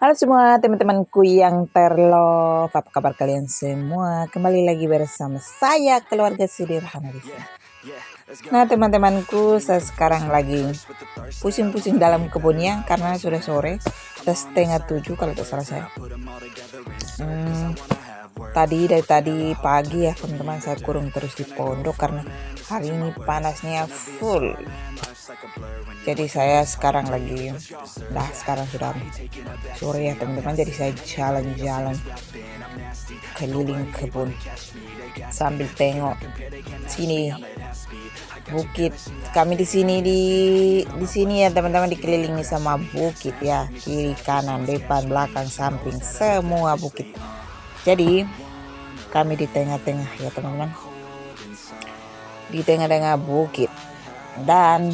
Halo semua teman-temanku yang terlove, apa kabar kalian semua? Kembali lagi bersama saya, keluarga sederhana di sini. Nah teman-temanku, saya sekarang lagi pusing-pusing dalam kebunnya karena sudah sore, sudah 6:30 kalau tidak salah saya. Dari tadi pagi ya teman-teman, saya kurung terus di pondok karena hari ini panasnya full. Jadi saya sekarang sekarang sudah sore ya teman-teman, jadi saya jalan-jalan keliling kebun sambil tengok sini bukit. Kami di sini ya teman-teman, dikelilingi sama bukit ya, kiri kanan depan belakang samping semua bukit. Jadi kami di tengah-tengah ya teman-teman, di tengah-tengah bukit, dan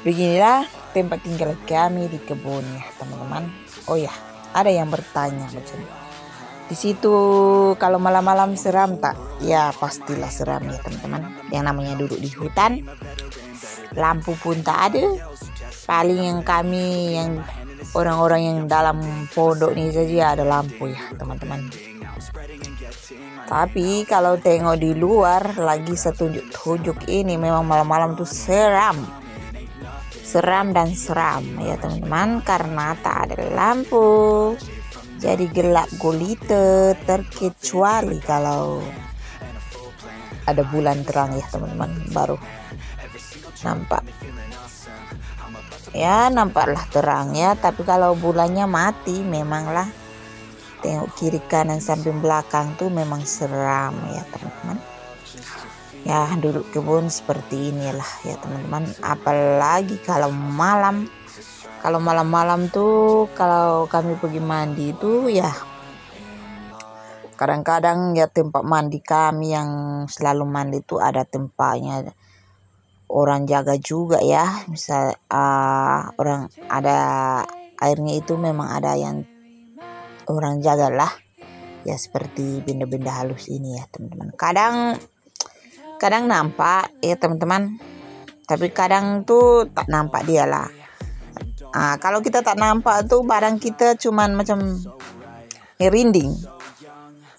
beginilah tempat tinggal kami di kebun ya teman-teman. Oh ya, ada yang bertanya macam di situ kalau malam-malam seram tak? Ya pastilah seram ya teman-teman. Yang namanya duduk di hutan, lampu pun tak ada. Paling yang orang-orang yang dalam pondok ini saja ada lampu ya teman-teman. Tapi kalau tengok di luar lagi setunjuk ini, memang malam-malam tuh seram dan seram ya teman-teman, karena tak ada lampu. Jadi gelap gulita, terkecuali kalau ada bulan terang ya teman-teman, baru nampak. Ya nampaklah terang ya, tapi kalau bulannya mati memanglah tengok kiri kanan samping belakang tuh memang seram ya teman-teman. Ya duduk kebun seperti inilah ya teman-teman, apalagi kalau malam-malam tuh kalau kami pergi mandi itu ya kadang-kadang ya tempat mandi kami yang selalu mandi itu ada tempatnya, orang jaga juga ya. Misal orang ada airnya itu memang ada yang orang jagalah ya, seperti benda-benda halus ini ya teman-teman. Kadang nampak ya teman-teman, tapi kadang tuh tak nampak dia lah. Kalau kita tak nampak tuh badan kita cuman macam merinding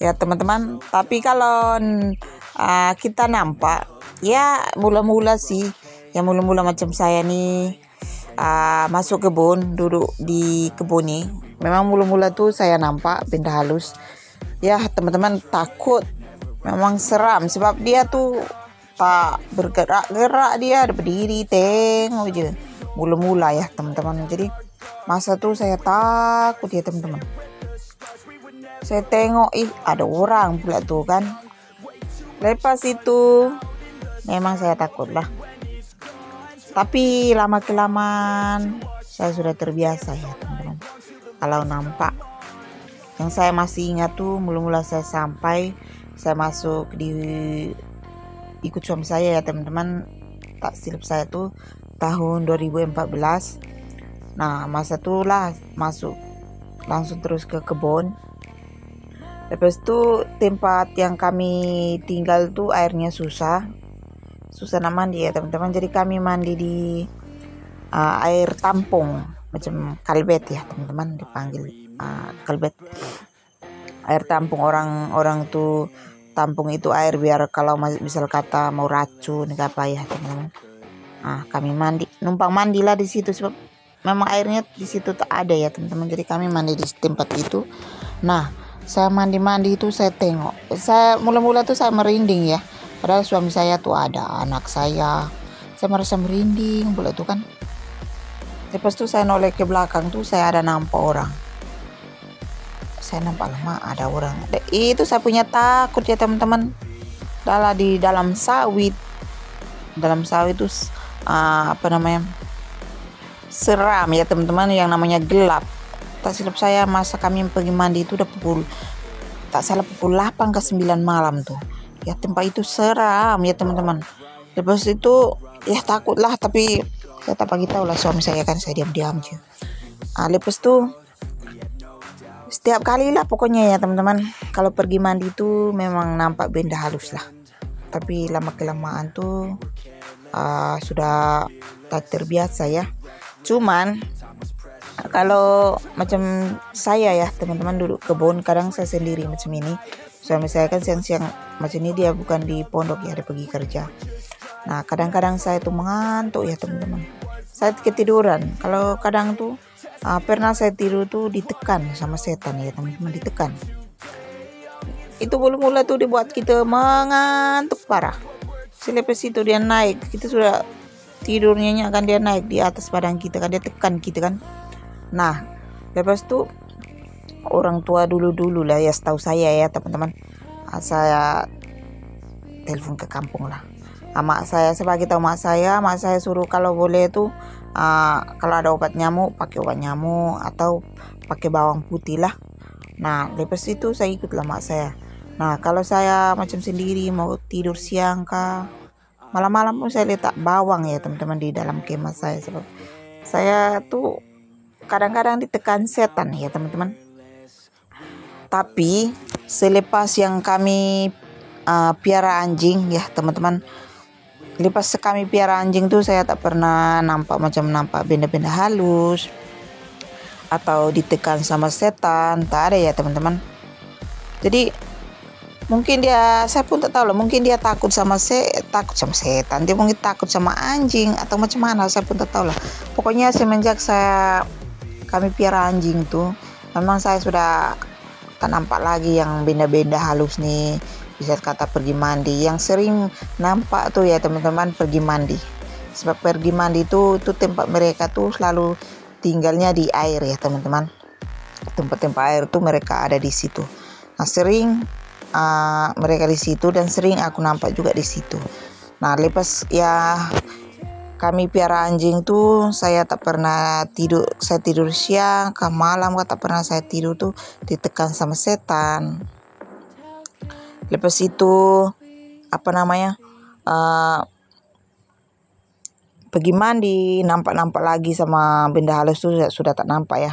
ya teman-teman. Tapi kalau kita nampak ya, mula-mula macam saya nih masuk kebun, duduk di kebun nih, memang mula-mula tuh saya nampak benda halus ya teman-teman. Takut, memang seram, sebab dia tuh tak bergerak-gerak, dia ada berdiri tengok aja mula-mula ya teman-teman. Jadi masa tuh saya takut ya teman-teman. Saya tengok ada orang pula tuh kan. Lepas itu memang saya takut lah, tapi lama kelamaan saya sudah terbiasa ya teman-teman. Kalau nampak, yang saya masih ingat tuh mula-mula saya masuk ikut suami saya ya teman-teman, tak silap saya tuh tahun 2014. Nah masa tuh lah masuk langsung terus ke kebun. Lepas itu tempat yang kami tinggal tuh airnya susah nak mandi ya teman-teman. Jadi kami mandi di air tampung, macam kalbet ya teman-teman, dipanggil kalbet. Air tampung, orang tuh tampung itu air biar kalau misal kata mau racun apa ya teman-teman. Kami numpang mandilah di situ, sebab memang airnya di situ tak ada ya teman-teman. Jadi kami mandi di tempat itu. Nah saya mandi itu saya tengok, saya mula-mula tuh saya merinding ya, padahal suami saya tuh ada anak saya merasa merinding pula tuh kan. Lepas tuh saya noleh ke belakang tuh, saya ada nampak orang. Saya nampak lama ada orang. Itu saya punya takut ya teman-teman. Di dalam sawit itu seram ya teman-teman, yang namanya gelap. Tak silap saya masa kami pergi mandi itu udah pukul 8 ke 9 malam tuh ya. Tempat itu seram ya teman-teman. Lepas itu ya takut lah, tapi saya tak bagi tahu lah suami saya kan, saya diam-diam aja. Lepas tuh setiap kali lah pokoknya ya teman-teman, kalau pergi mandi itu memang nampak benda halus lah. Tapi lama kelamaan tuh sudah tak terbiasa ya. Cuman Kalau macam saya ya teman-teman, duduk kebun kadang saya sendiri macam ini. Suami saya kan siang-siang macam ini, dia bukan di pondok ya, dia pergi kerja. Nah kadang-kadang saya tuh mengantuk ya teman-teman, saya ketiduran. Kalau kadang tuh pernah saya tidur tuh ditekan sama setan ya teman-teman, ditekan. Itu mula-mula tuh dibuat kita mengantuk parah. Selepas itu dia naik, kita sudah tidurnya kan, dia naik di atas badan kita kan, dia tekan kita kan. Nah lepas tu orang tua dulu lah ya, setahu saya ya teman-teman, saya telepon ke kampung lah. Mak saya, sebagai tahu mak saya suruh kalau boleh tuh kalau ada obat nyamuk pakai obat nyamuk atau pakai bawang putih lah. Nah lepas itu saya ikutlah mak saya. Nah kalau saya macam sendiri mau tidur siang kah, malam-malam pun saya letak bawang ya teman-teman di dalam kemah saya, sebab saya tuh kadang-kadang ditekan setan ya teman-teman. Tapi selepas yang kami piara anjing ya teman-teman, lepas kami piara anjing tuh saya tak pernah nampak benda-benda halus atau ditekan sama setan, tak ada ya teman-teman. Jadi mungkin saya pun tak tahu lah, mungkin dia takut sama setan, dia mungkin takut sama anjing atau macam mana, saya pun tak tahu lah. Pokoknya semenjak kami piara anjing tuh, memang saya sudah tak nampak lagi yang benda-benda halus nih, bisa kata pergi mandi. Yang sering nampak tuh ya teman-teman, pergi mandi. Sebab pergi mandi itu tempat mereka tuh selalu tinggalnya di air ya teman-teman. Tempat-tempat air tuh mereka ada di situ. Nah sering mereka di situ, dan sering aku nampak juga di situ. Nah lepas ya kami piara anjing tuh, saya tak pernah tidur, saya tidur siang ke malam tak pernah saya tidur tuh ditekan sama setan. Lepas itu pergi mandi, nampak lagi sama benda halus tuh sudah tak nampak ya.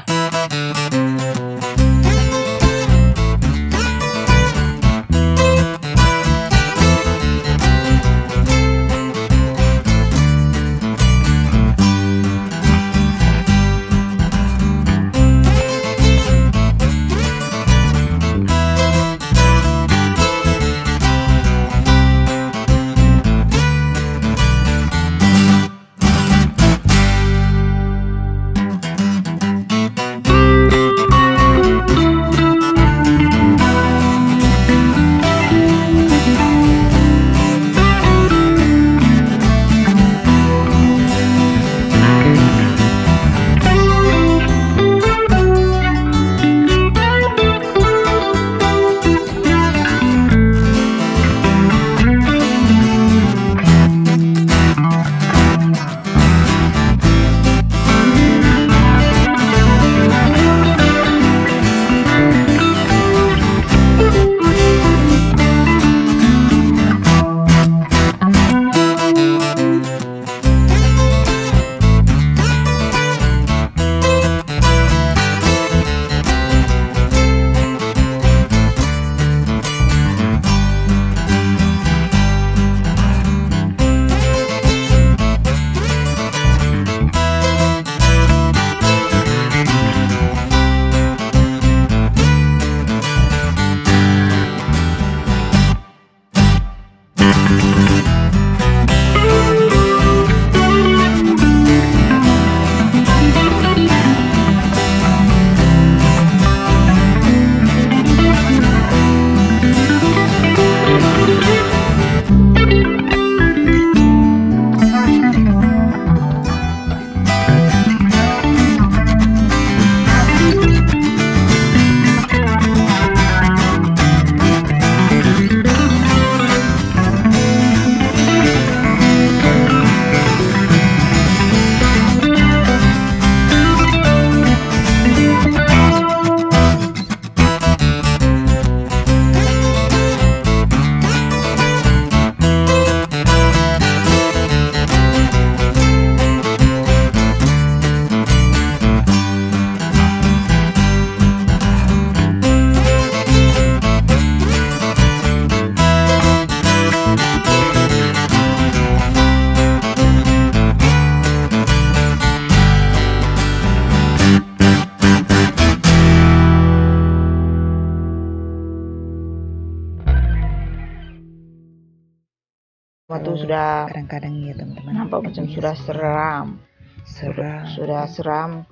Semua tuh sudah kadang-kadang ya teman-teman, nampak macam sudah seram, sudah seram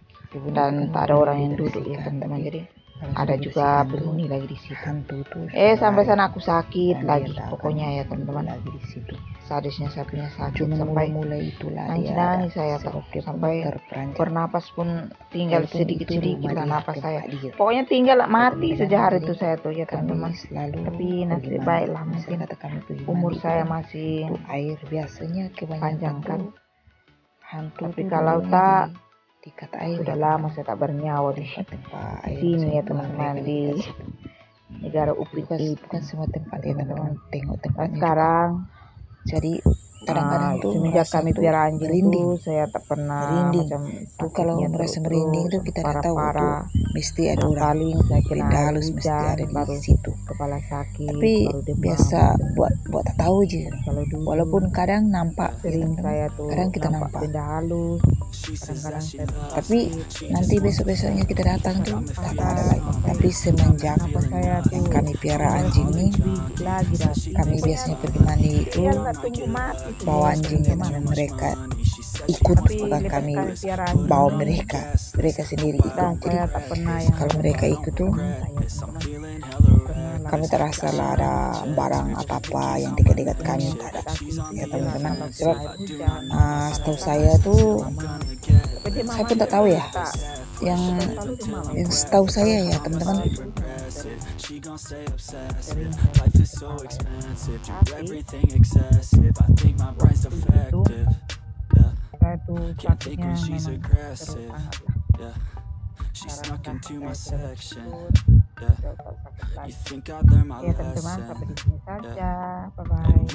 dan tak ada orang yang duduk ya teman-teman. Jadi ada juga penghuni lagi di situ. Hantu tuh Sampai sana aku sakit lagi pokoknya ya teman-teman. lagi di situ. Sadisnya sapinya sakit Cuma sampai mulai itulah nangis saya sampai bernapas pun tinggal sedikit-sedikit lah napas saya. Pokoknya tinggal mati saja hari itu saya tuh ya teman-teman. Tapi nasib baiklah, mungkin umur saya masih air biasanya panjang kan. Hantu. Tapi kalau tak, dikat air sudah lama saya tak bernyawa di sini ya teman-teman, di negara Upik itu. Bukan semua tempat ya teman-teman, tengok tempatnya. Sekarang jadi kadang-kadang tuh semenjak kami piara anjing merinding. itu saya tak pernah Merinding. macam Tuh kalau merasa merinding tuh kita tidak tahu tuh mesti ada orang. Paling saya kena Benda halus mesti ada di situ. Kepala sakit. Tapi biasa buat tak tahu aja. Kalau dulu, walaupun kadang nampak sering ya, saya tuh kadang kita nampak benda halus. Kadang-kadang saya tapi nanti besok-besoknya kita datang tuh tak ada lagi. Tapi semenjak yang kami piara anjing nih, kami biasanya pergi mandi itu bawa anjing ya teman, mereka ikut, bukan kami bawa mereka sendiri ikut. Jadi kalau mereka ikut tuh kami terasa lah ada barang apa yang dekat-dekat kami, tak ada ya teman-teman. Sebab setahu saya tuh, saya pun tak tahu ya, yang setahu saya ya teman-teman, sakitnya She snuck into my section. You think I learned my lesson? Sampai di sini saja. Bye bye.